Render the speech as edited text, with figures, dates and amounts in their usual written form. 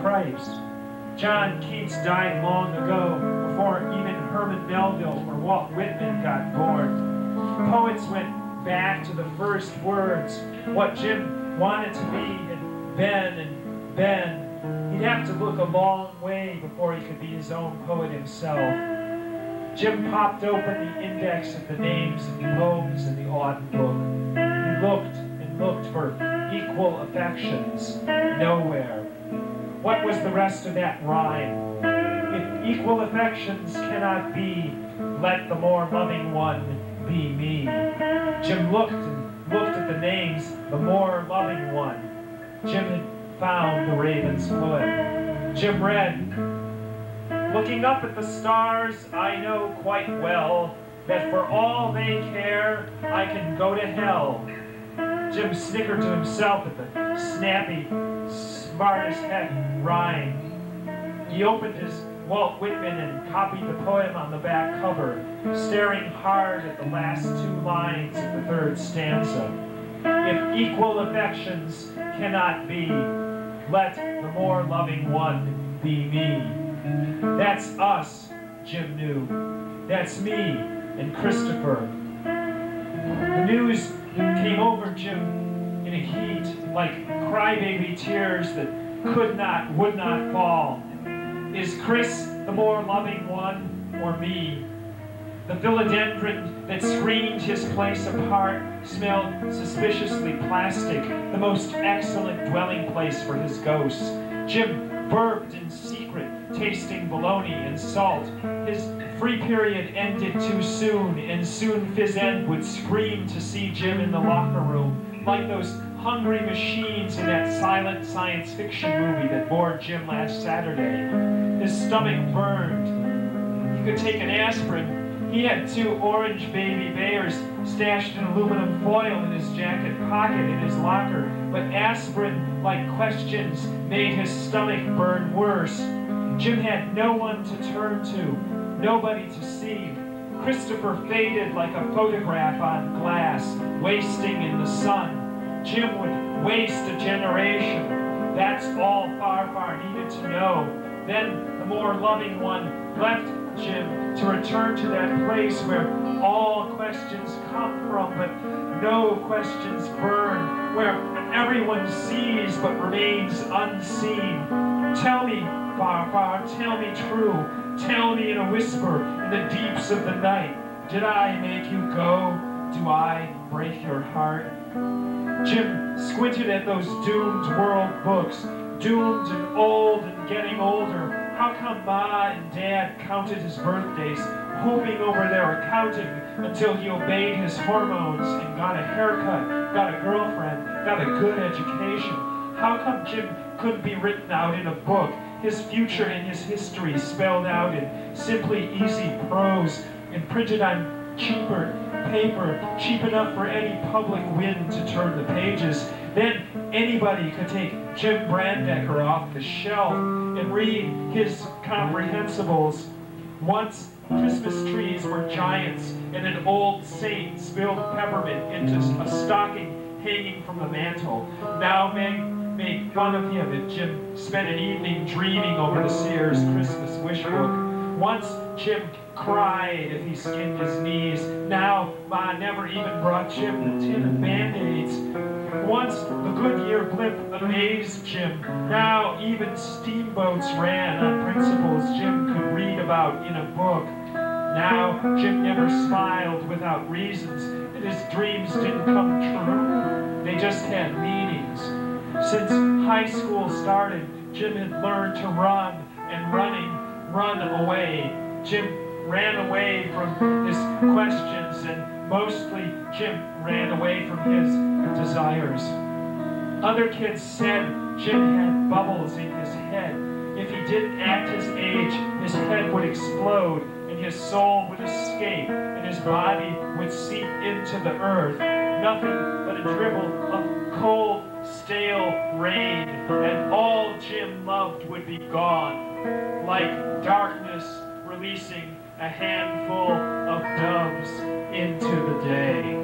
Christ. John Keats died long ago, before even Herman Melville or Walt Whitman got born. Poets went back to the first words. What Jim wanted to be had been and been. He'd have to look a long way before he could be his own poet himself. Jim popped open the index of the names of the poems in the Auden book. He looked and looked for equal affections. Nowhere. What was the rest of that rhyme? If equal affections cannot be, let the more loving one be me. Jim looked and looked at the names, the more loving one. Jim had found the Raven's poem. Jim read, looking up at the stars, I know quite well that for all they care, I can go to hell. Jim snickered to himself at the snappy, smart-as-heck rhyme. He opened his Walt Whitman and copied the poem on the back cover, staring hard at the last two lines of the third stanza. If equal affections cannot be, let the more loving one be me. That's us, Jim knew. That's me and Christopher. The news came over Jim in a heat, like crybaby tears that could not, would not fall. Is Chris the more loving one, or me? The philodendron that screened his place apart smelled suspiciously plastic, the most excellent dwelling place for his ghosts. Jim burped in secret, tasting bologna and salt. His free period ended too soon, and soon Phys Ed would scream to see Jim in the locker room, like those hungry machines in that silent science fiction movie that bored Jim last Saturday. His stomach burned. He could take an aspirin. He had 2 orange baby bears stashed in aluminum foil in his jacket pocket in his locker, but aspirin, like questions, made his stomach burn worse. Jim had no one to turn to, nobody to see. Christopher faded like a photograph on glass, wasting in the sun. Jim would waste a generation. That's all far needed to know. Then the more loving one left Jim to return to that place where all questions come from, but no questions burn, where everyone sees but remains unseen. Tell me, far, tell me true. Tell me in a whisper in the deeps of the night. Did I make you go? Do I break your heart? Jim squinted at those doomed world books, doomed and old and getting older. How come Ma and Dad counted his birthdays, hoping over their accounting until he obeyed his hormones and got a haircut, got a girlfriend, got a good education? How come Jim couldn't be written out in a book, his future and his history spelled out in simply easy prose and printed on cheaper paper, cheap enough for any public wind to turn the pages? Then anybody could take Jim Brandecker off the shelf and read his comprehensibles. Once Christmas trees were giants and an old saint spilled peppermint into a stocking hanging from the mantle. Now Meg made fun of him if Jim spent an evening dreaming over the Sears Christmas wish book. Once Jim cried if he skinned his knees. Now Ma never even brought Jim the tin of Band-Aids. Once the Goodyear blimp amazed Jim. Now even steamboats ran on principles Jim could read about in a book. Now Jim never smiled without reasons, and his dreams didn't come true. They just had meanings. Since high school started, Jim had learned to run, and run away. Jim ran away from his questions, and mostly Jim ran away from his desires. Other kids said Jim had bubbles in his head. If he didn't act his age, his head would explode, and his soul would escape, and his body would seep into the earth. Nothing but a dribble of cold, stale rain, and all Jim loved would be gone, like darkness releasing a handful of doves into the day.